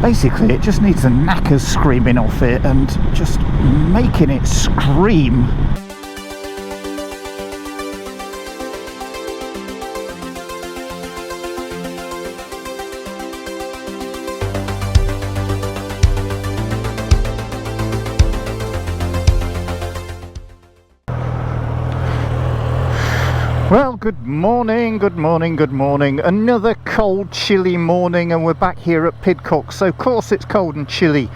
Basically, it just needs the knackers screaming off it and just making it scream. Well, good morning, good morning, good morning. Another cold, chilly morning, and we're back here at Pidcock. So, of course, it's cold and chilly.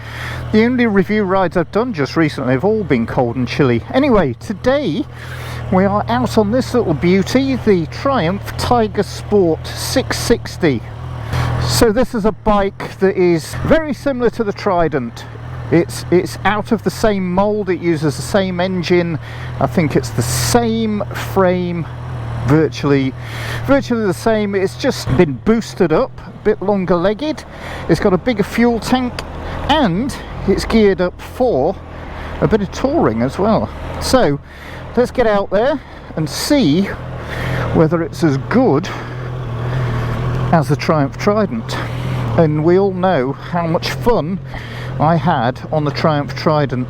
The only review rides I've done just recently have all been cold and chilly. Anyway, today we are out on this little beauty, the Triumph Tiger Sport 660. So this is a bike that is very similar to the Trident. It's out of the same mould, it uses the same engine, I think it's the same frame, virtually the same. It's just been boosted up, a bit longer legged, it's got a bigger fuel tank, and it's geared up for a bit of touring as well. So let's get out there and see whether it's as good as the Triumph Trident. And we all know how much fun I had on the Triumph Trident.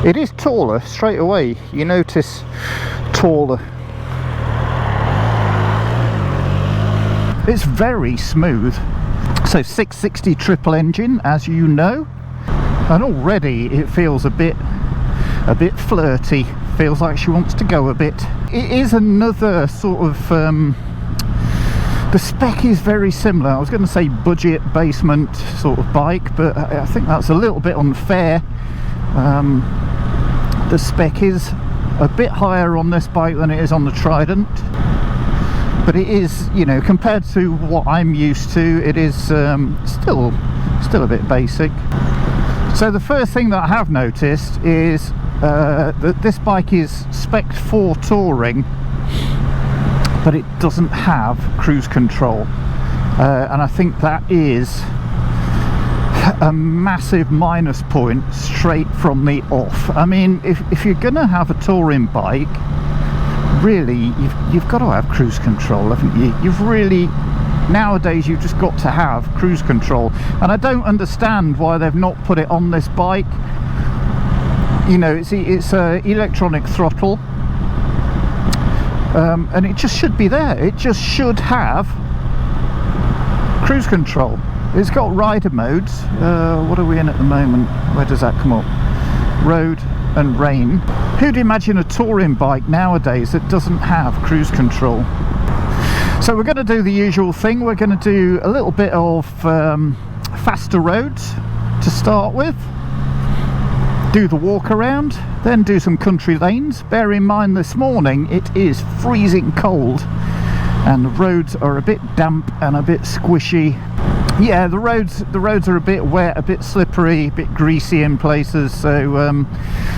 It is taller straight away, you notice taller. It's very smooth. So 660 triple engine, as you know, and already it feels a bit flirty. Feels like she wants to go a bit. It is another sort of the spec is very similar. I was going to say budget basement sort of bike, but I think that's a little bit unfair. The spec is a bit higher on this bike than it is on the Trident, but it is, you know, compared to what I'm used to, it is still a bit basic. So the first thing that I have noticed is that this bike is spec'd for touring, but it doesn't have cruise control, and I think that is a massive minus point straight from the off. I mean, if you're gonna have a touring bike, really you've got to have cruise control, haven't you? You've really, nowadays you've just got to have cruise control, and I don't understand why they've not put it on this bike. You know, it's a electronic throttle, and it just should be there. It just should have cruise control. It's got rider modes. What are we in at the moment? Where does that come up? Road and rain. Who'd imagine a touring bike nowadays that doesn't have cruise control? So we're going to do the usual thing. We're going to do a little bit of faster roads to start with, do the walk around, then do some country lanes. Bear in mind, this morning it is freezing cold and the roads are a bit damp and a bit squishy. Yeah, the roads are a bit wet, a bit slippery, a bit greasy in places, so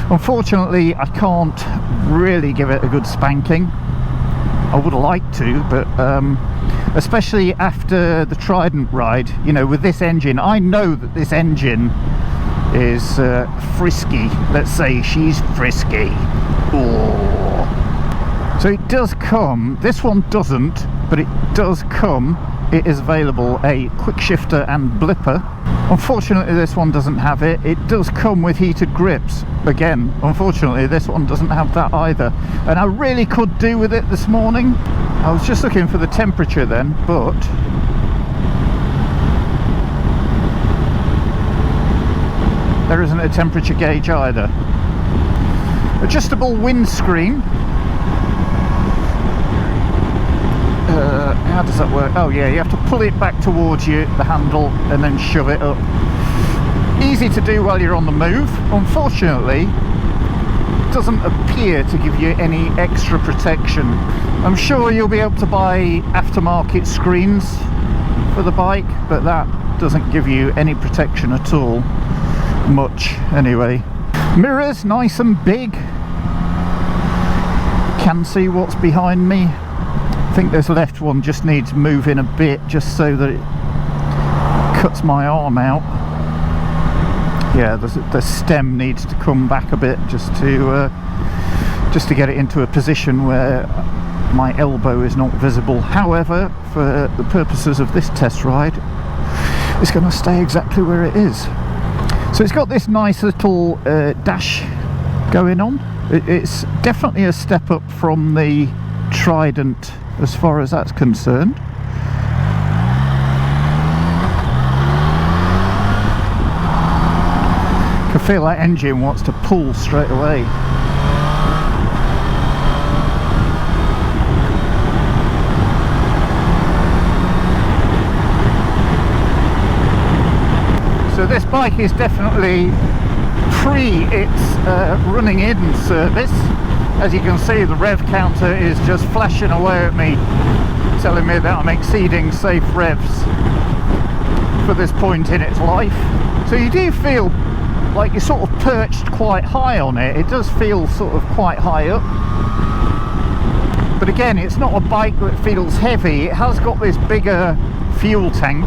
unfortunately I can't really give it a good spanking. I would like to, but especially after the Trident ride, you know, with this engine, I know that this engine is frisky. Let's say she's frisky. Oh. So it does come, this one doesn't, but it does come. It is available a quick shifter and blipper. Unfortunately this one doesn't have it. It does come with heated grips. Again, unfortunately this one doesn't have that either, and I really could do with it this morning. I was just looking for the temperature then, but there isn't a temperature gauge either. Adjustable windscreen. How does that work? Oh yeah, you have to pull it back towards you, the handle, and then shove it up. Easy to do while you're on the move. Unfortunately, it doesn't appear to give you any extra protection. I'm sure you'll be able to buy aftermarket screens for the bike, but that doesn't give you any protection at all. Much, anyway. Mirrors, nice and big. Can see what's behind me. I think this left one just needs moving a bit, just so that it cuts my arm out. Yeah, the stem needs to come back a bit, just to get it into a position where my elbow is not visible. However, for the purposes of this test ride, it's going to stay exactly where it is. So it's got this nice little dash going on. It's definitely a step up from the Trident as far as that's concerned. I can feel that engine wants to pull straight away. So this bike is definitely pre its running in service. As you can see, the rev counter is just flashing away at me, telling me that I'm exceeding safe revs for this point in its life. So you do feel like you're sort of perched quite high on it. It does feel sort of quite high up. But again, it's not a bike that feels heavy. It has got this bigger fuel tank.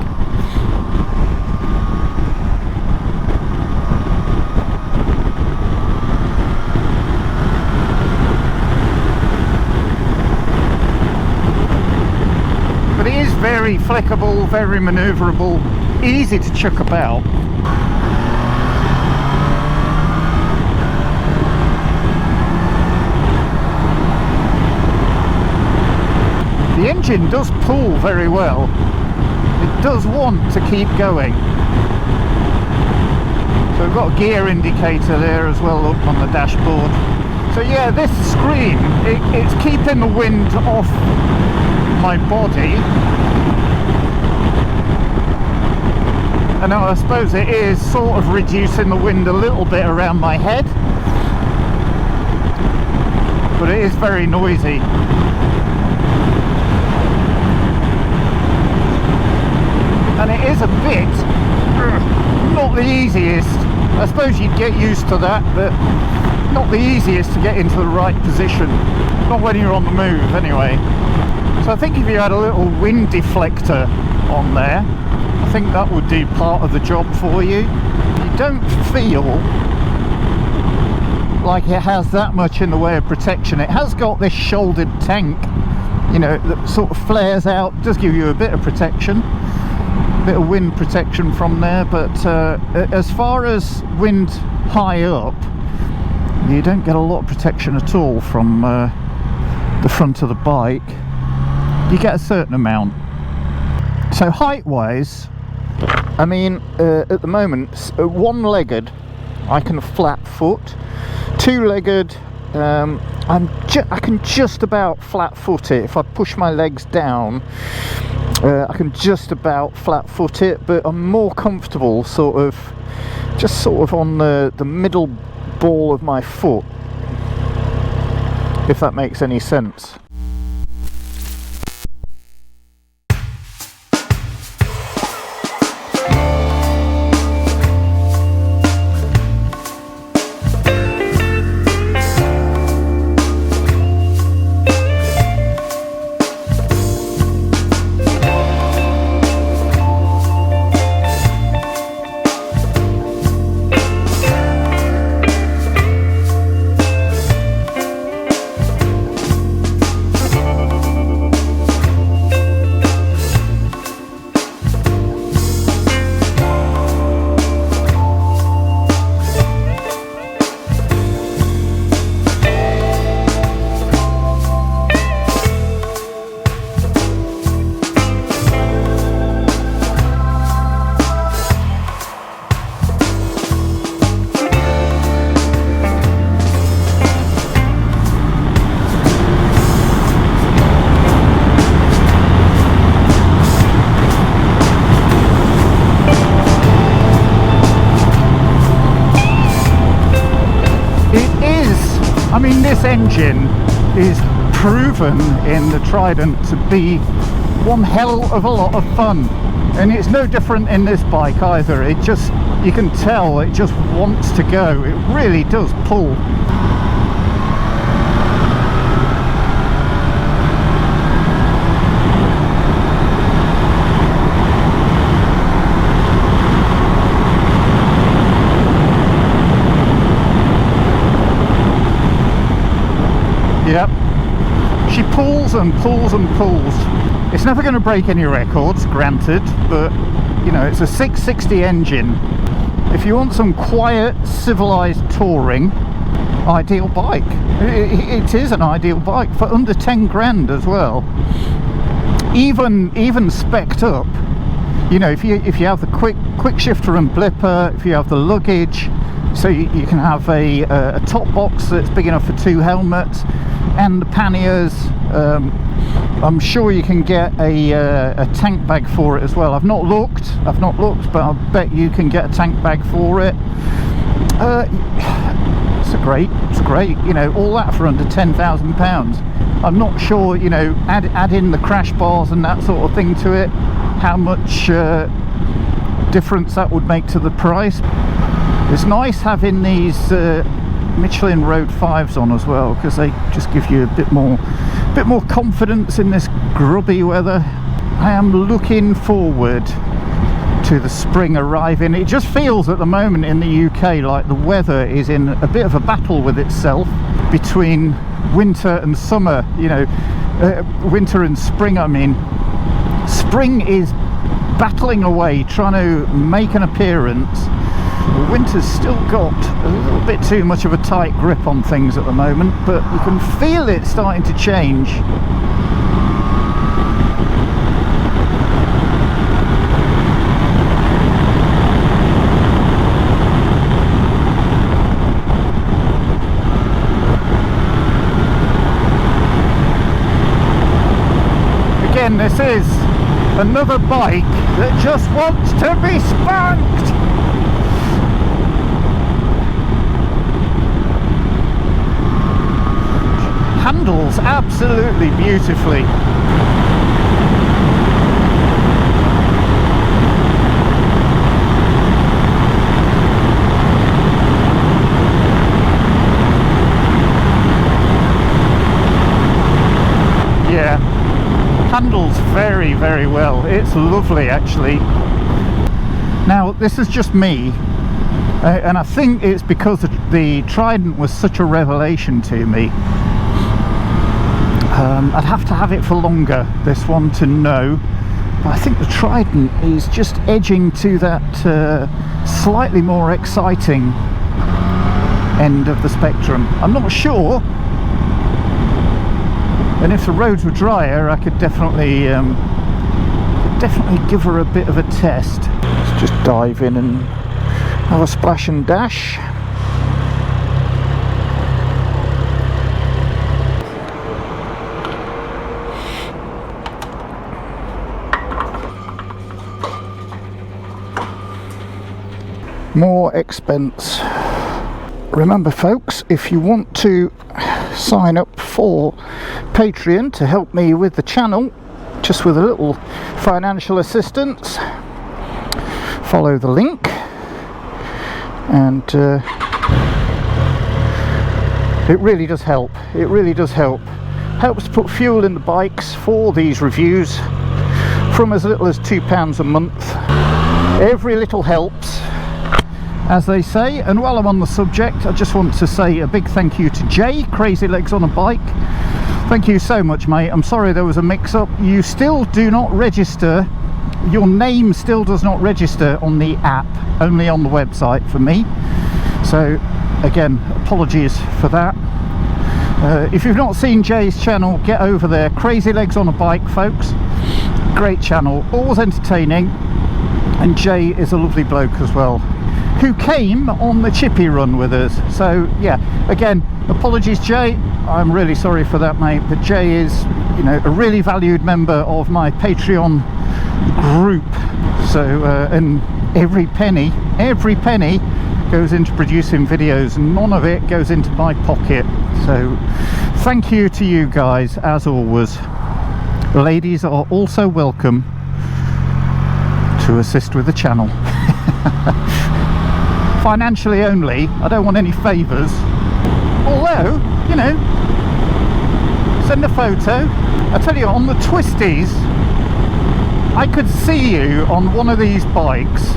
But it is very flickable, very manoeuvrable, easy to chuck about. The engine does pull very well. It does want to keep going. So we've got a gear indicator there as well up on the dashboard. So yeah, this screen, it's keeping the wind off my body. And I suppose it is sort of reducing the wind a little bit around my head. But it is very noisy. And it is a bit not the easiest. I suppose you'd get used to that, but not the easiest to get into the right position. Not when you're on the move anyway. So I think if you had a little wind deflector on there, I think that would do part of the job for you. You don't feel like it has that much in the way of protection. It has got this shouldered tank, you know, that sort of flares out, does give you a bit of protection. Bit of wind protection from there, but as far as wind high up, you don't get a lot of protection at all from the front of the bike. You get a certain amount. So height wise, I mean, at the moment, one-legged I can flat foot, two-legged I can just about flat foot it. If I push my legs down, I can just about flat foot it, but I'm more comfortable just sort of on the middle ball of my foot, if that makes any sense. I mean, this engine is proven in the Trident to be one hell of a lot of fun, and it's no different in this bike either. It just, you can tell it just wants to go. It really does pull. Yep, she pulls and pulls and pulls. It's never going to break any records, granted, but You know, it's a 660 engine. If you want some quiet, civilized touring, ideal bike. It is an ideal bike for under 10 grand as well. Even spec'd up. You know, if you have the quick shifter and blipper, if you have the luggage, so you can have a top box that's big enough for 2 helmets, and the panniers. I'm sure you can get a tank bag for it as well. I've not looked, but I bet you can get a tank bag for it. It's great. You know, all that for under £10,000. I'm not sure, you know, add in the crash bars and that sort of thing to it, how much difference that would make to the price. It's nice having these Michelin Road 5s on as well, because they just give you a bit more confidence in this grubby weather. I am looking forward to the spring arriving. It just feels at the moment in the UK like the weather is in a bit of a battle with itself between winter and summer, you know, winter and spring. I mean, spring is battling away, trying to make an appearance. Winter's still got a little bit too much of a tight grip on things at the moment, but you can feel it starting to change. Again, this is another bike that just wants to be spanked. Handles absolutely beautifully. Yeah, handles very, very well. It's lovely actually. Now this is just me, and I think it's because the Trident was such a revelation to me. I'd have to have it for longer, this one, to know, but I think the Trident is just edging to that slightly more exciting end of the spectrum. I'm not sure, and if the roads were drier I could definitely give her a bit of a test. Let's just dive in and have a splash and dash. More expense. Remember folks, if you want to sign up for Patreon to help me with the channel, just with a little financial assistance, follow the link, and it really does help. It really does help. Helps put fuel in the bikes for these reviews from as little as £2 a month. Every little helps, as they say. And while I'm on the subject, I just want to say a big thank you to Jay, Crazy Legs on a Bike. Thank you so much, mate. I'm sorry there was a mix-up. You still do not register, your name still does not register on the app, only on the website for me. So again, apologies for that. If you've not seen Jay's channel, get over there. Crazy Legs on a Bike, folks. Great channel, always entertaining, and Jay is a lovely bloke as well, who came on the Chippy run with us. So yeah, again, apologies Jay, I'm really sorry for that, mate, but Jay is, you know, a really valued member of my Patreon group. So and every penny goes into producing videos, and none of it goes into my pocket. So thank you to you guys, as always. Ladies are also welcome to assist with the channel. Financially only, I don't want any favours. Although, you know, send a photo. I tell you, on the twisties, I could see you on one of these bikes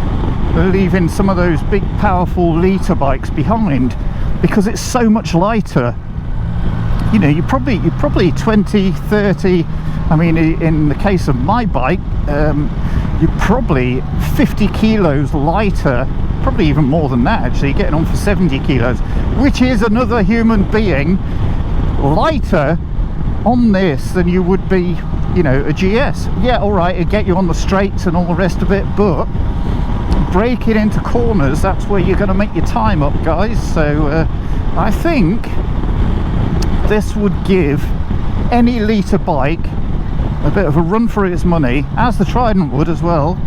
leaving some of those big powerful litre bikes behind, because it's so much lighter. You know, you're probably 20, 30. I mean, in the case of my bike, you're probably 50 kilos lighter, probably even more than that actually, getting on for 70 kilos, which is another human being lighter on this than you would be, you know, a GS. Yeah, all right, it'd get you on the straights and all the rest of it, but breaking into corners, that's where you're going to make your time up, guys. So I think this would give any litre bike a bit of a run for its money, as the Trident would as well.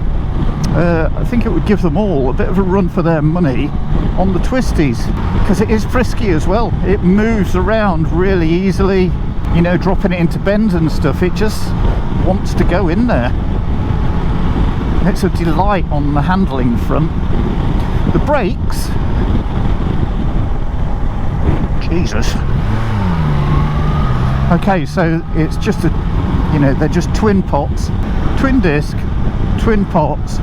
I think it would give them all a bit of a run for their money on the twisties, because it is frisky as well. It moves around really easily, you know, dropping it into bends and stuff. It just wants to go in there. It's a delight on the handling front. The brakes, Jesus. Okay, so it's just a, you know, they're just twin pots, twin disc, twin pots,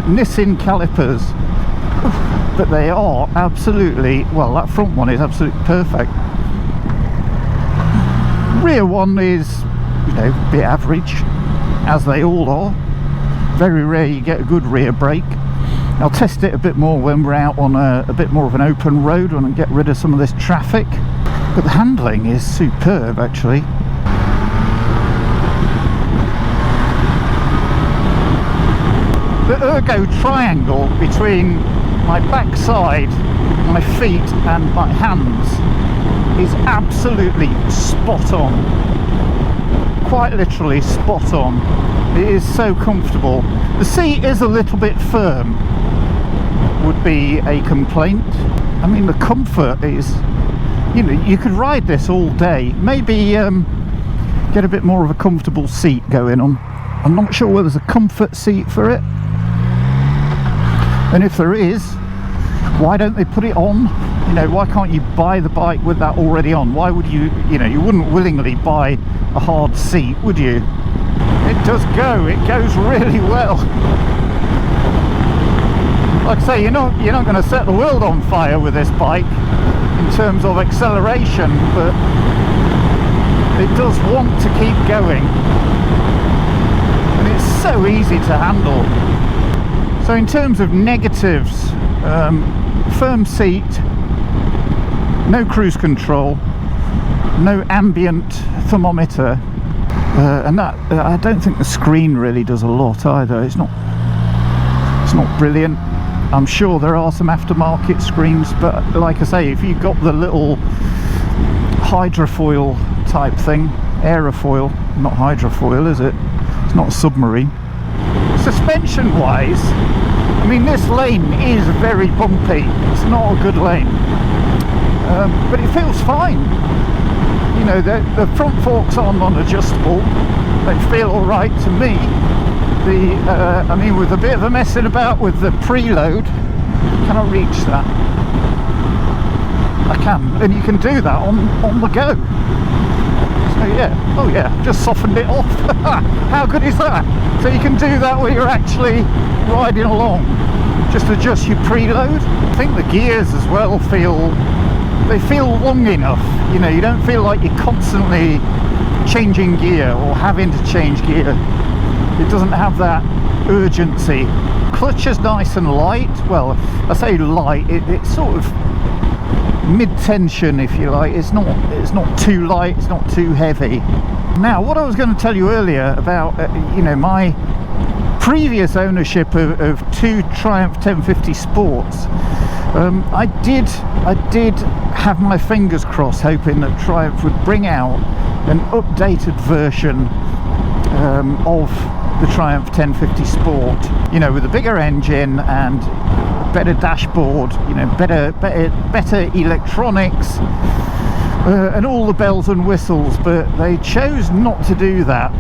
Nissin calipers, but they are absolutely, well, that front one is absolutely perfect. Rear one is, you know, a bit average, as they all are. Very rare you get a good rear brake. I'll test it a bit more when we're out on a bit more of an open road, when I get rid of some of this traffic. But the handling is superb actually. The ergo triangle between my backside, my feet and my hands is absolutely spot on. Quite literally spot on. It is so comfortable. The seat is a little bit firm, would be a complaint. I mean, the comfort is, you know, you could ride this all day. Maybe get a bit more of a comfortable seat going on. I'm not sure whether there's a comfort seat for it. And if there is, why don't they put it on? You know, why can't you buy the bike with that already on? Why would you, you know, you wouldn't willingly buy a hard seat, would you? It does go, it goes really well. Like I say, you're not going to set the world on fire with this bike in terms of acceleration, but it does want to keep going. And it's so easy to handle. So in terms of negatives, firm seat, no cruise control, no ambient thermometer, and that I don't think the screen really does a lot either. It's not brilliant. I'm sure there are some aftermarket screens, but like I say, if you've got the little hydrofoil type thing, aerofoil, not hydrofoil, is it? It's not a submarine. Suspension wise, I mean, this lane is very bumpy. It's not a good lane, but it feels fine. You know, the front forks are non-adjustable. They feel all right to me. I mean, with a bit of a messing about with the preload, can I reach that? I can, and you can do that on the go. So yeah, oh yeah, just softened it off. How good is that? So you can do that when you're actually riding along. Just adjust your preload. I think the gears as well feel long enough. You know, you don't feel like you're constantly changing gear or having to change gear. It doesn't have that urgency. Clutch is nice and light. Well, I say light, it's sort of mid-tension, if you like. It's not too light, it's not too heavy. Now, what I was going to tell you earlier about you know, my previous ownership of two Triumph 1050 Sports, I did have my fingers crossed, hoping that Triumph would bring out an updated version of the Triumph 1050 Sport, you know, with a bigger engine and better dashboard, you know, better electronics, and all the bells and whistles, but they chose not to do that.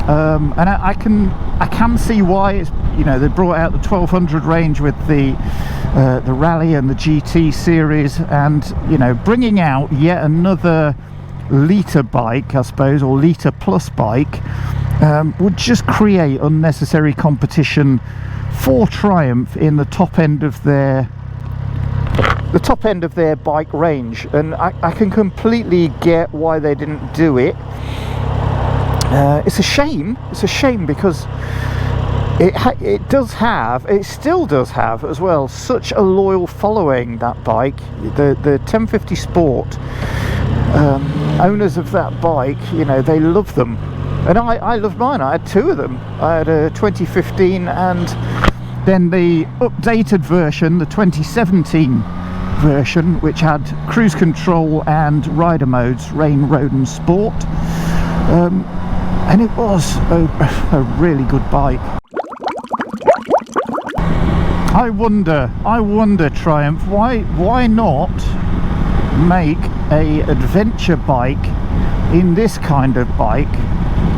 And I can see why. It's, you know, they brought out the 1200 range with the Rally and the GT series, and you know, bringing out yet another litre bike, I suppose, or litre plus bike, would just create unnecessary competition for Triumph in the top end of their bike range. And I can completely get why they didn't do it. It's a shame because It does have, it still does have as well, such a loyal following, that bike. The 1050 Sport, owners of that bike, you know, they love them. And I loved mine. I had two of them. I had a 2015 and then the updated version, the 2017 version, which had cruise control and rider modes, rain, road and sport. And it was a really good bike. I wonder, Triumph, why not make a adventure bike in this kind of bike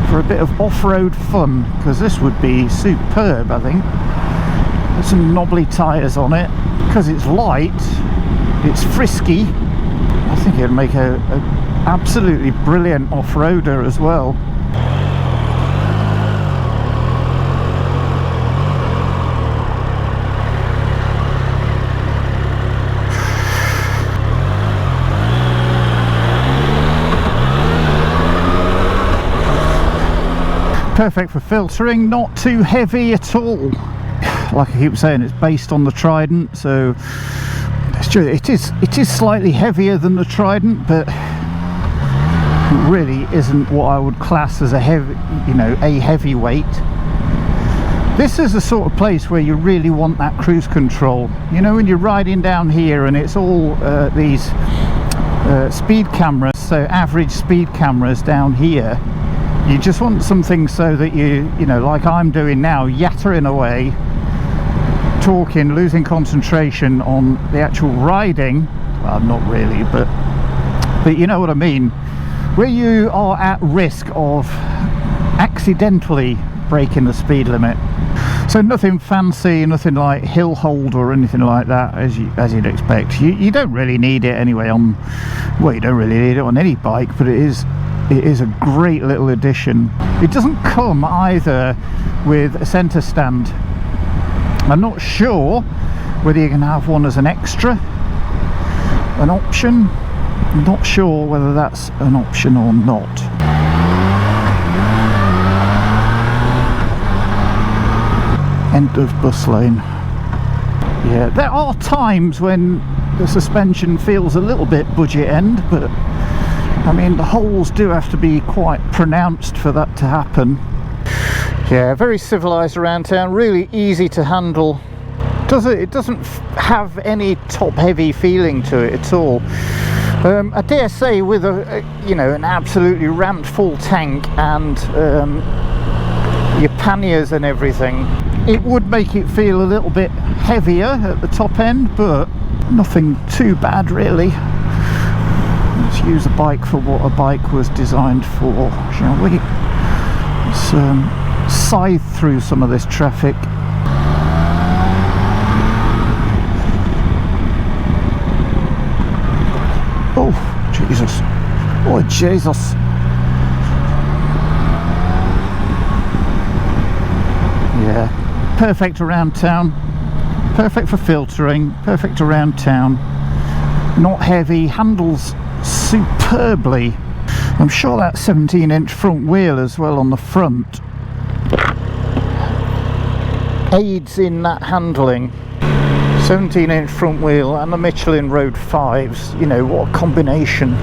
for a bit of off-road fun? Because this would be superb, I think. There's some knobbly tyres on it. Because it's light, it's frisky. I think it'd make a absolutely brilliant off-roader as well. Perfect for filtering, not too heavy at all. Like I keep saying, it's based on the Trident, so it's true. It is slightly heavier than the Trident, but it really isn't what I would class as a heavy, you know, a heavyweight. This is the sort of place where you really want that cruise control. You know, when you're riding down here and it's all these speed cameras, so average speed cameras down here. You just want something so that you know, like I'm doing now, yattering away, talking, losing concentration on the actual riding. Well, not really, but you know what I mean, where you are at risk of accidentally breaking the speed limit. So nothing fancy, nothing like hill hold or anything like that, as you'd expect. You don't really need it anyway on, well, you don't really need it on any bike, but it is a great little addition. It doesn't come either with a centre stand. I'm not sure whether you can have one as an extra, an option. I'm not sure whether that's an option or not. End of bus lane. Yeah, there are times when the suspension feels a little bit budget end, but I mean, the holes do have to be quite pronounced for that to happen. Yeah, very civilised around town, really easy to handle. It doesn't have any top-heavy feeling to it at all. I dare say with you know, an absolutely rammed full tank and your panniers and everything, it would make it feel a little bit heavier at the top end, but nothing too bad really. Let's use a bike for what a bike was designed for, shall we? Let's scythe through some of this traffic. Oh, Jesus. Oh, Jesus. Yeah, perfect around town. Perfect for filtering. Perfect around town. Not heavy. Handles superbly. I'm sure that 17-inch front wheel as well on the front aids in that handling. 17-inch front wheel and the Michelin Road 5s, you know, what a combination.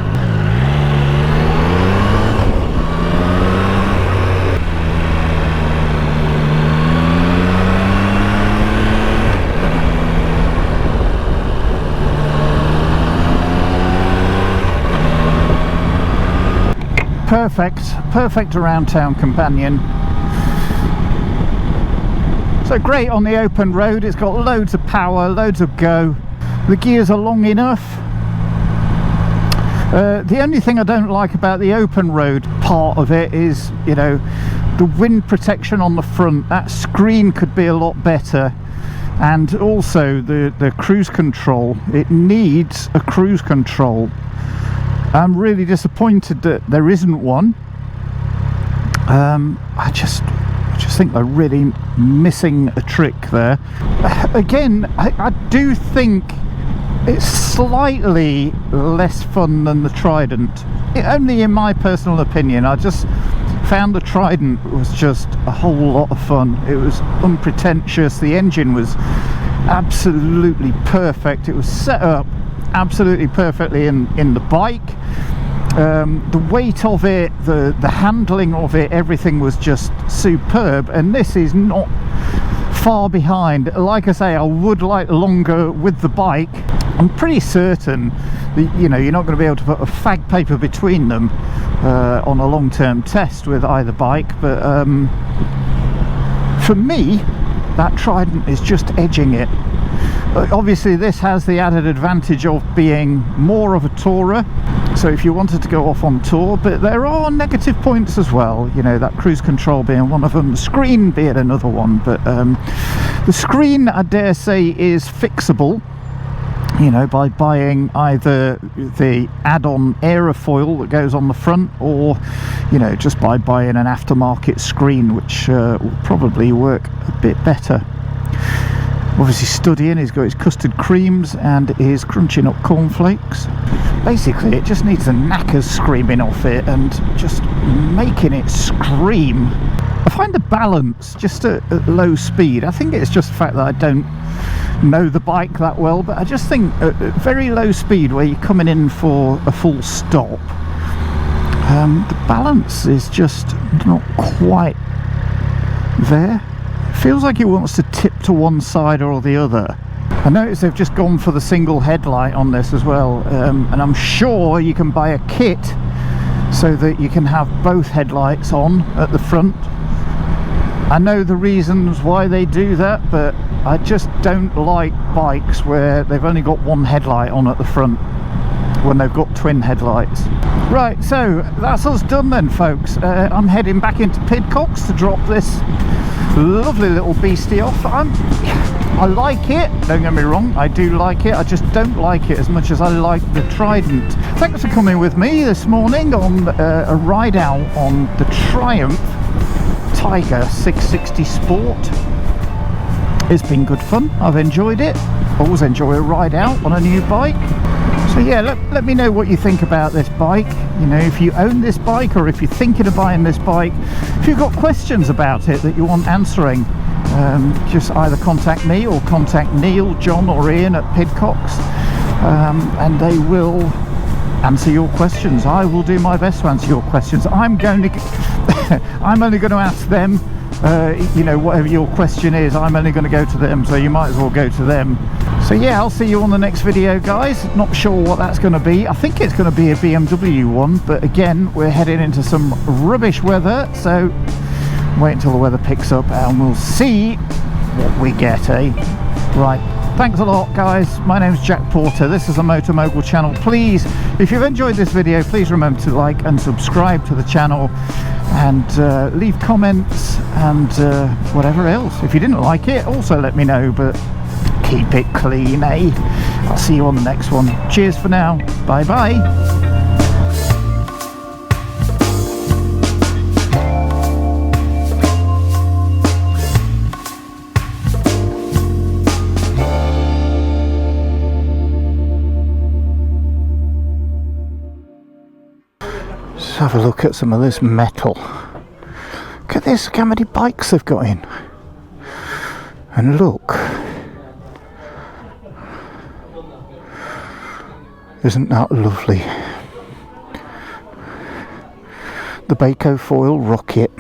Perfect around town companion. So great on the open road, it's got loads of power, loads of go. The gears are long enough. The only thing I don't like about the open road part of it is, you know, the wind protection on the front. That screen could be a lot better. And also the cruise control, it needs a cruise control. I'm really disappointed that there isn't one. I just think they're really missing a trick there. Again, I do think it's slightly less fun than the Trident. Only in my personal opinion. I just found the Trident was just a whole lot of fun. It was unpretentious. The engine was absolutely perfect. It was set up absolutely perfectly in the bike. The weight of it, the handling of it, everything was just superb, and this is not far behind. Like I say, I would like longer with the bike. I'm pretty certain that, you know, you're not going to be able to put a fag paper between them on a long-term test with either bike, but for me that Trident is just edging it. Obviously this has the added advantage of being more of a tourer, so if you wanted to go off on tour, but there are negative points as well, you know, that cruise control being one of them, the screen being another one, but the screen, I dare say, is fixable, you know, by buying either the add-on aerofoil that goes on the front, or, you know, just by buying an aftermarket screen, which will probably work a bit better. Obviously studying, he's got his custard creams and is crunching up cornflakes. Basically it just needs the knackers screaming off it and just making it scream. I find the balance just at low speed, I think it's just the fact that I don't know the bike that well, but I just think at very low speed where you're coming in for a full stop, the balance is just not quite there. Feels like it wants to tip to one side or the other. I noticed they've just gone for the single headlight on this as well, and I'm sure you can buy a kit so that you can have both headlights on at the front. I know the reasons why they do that, but I just don't like bikes where they've only got one headlight on at the front when they've got twin headlights. Right, so that's us done then, folks. I'm heading back into Pidcocks to drop this lovely little beastie off. I like it, don't get me wrong, I do like it, I just don't like it as much as I like the Trident. Thanks for coming with me this morning on a ride out on the Triumph Tiger 660 Sport. It's been good fun, I've enjoyed it. Always enjoy a ride out on a new bike. So yeah, let me know what you think about this bike. You know, if you own this bike or if you're thinking of buying this bike, if you've got questions about it that you want answering, just either contact me or contact Neil, John or Ian at Pidcocks, and they will answer your questions. I will do my best to answer your questions. I'm only going to ask them, you know, whatever your question is, I'm only going to go to them, so you might as well go to them. So yeah, I'll see you on the next video, guys. Not sure what that's going to be. I think it's going to be a BMW one, but again, we're heading into some rubbish weather, so wait until the weather picks up and we'll see what we get, eh? Right, thanks a lot, guys. My name's Jack Porter. This is the Moto Mogul channel. Please, if you've enjoyed this video, please remember to like and subscribe to the channel, and leave comments and whatever else. If you didn't like it, also let me know, but keep it clean, eh? I'll see you on the next one. Cheers for now. Bye bye. Let's have a look at some of this metal. Look at this, look how many bikes they've got in. And look. Isn't that lovely? The Baco foil rocket.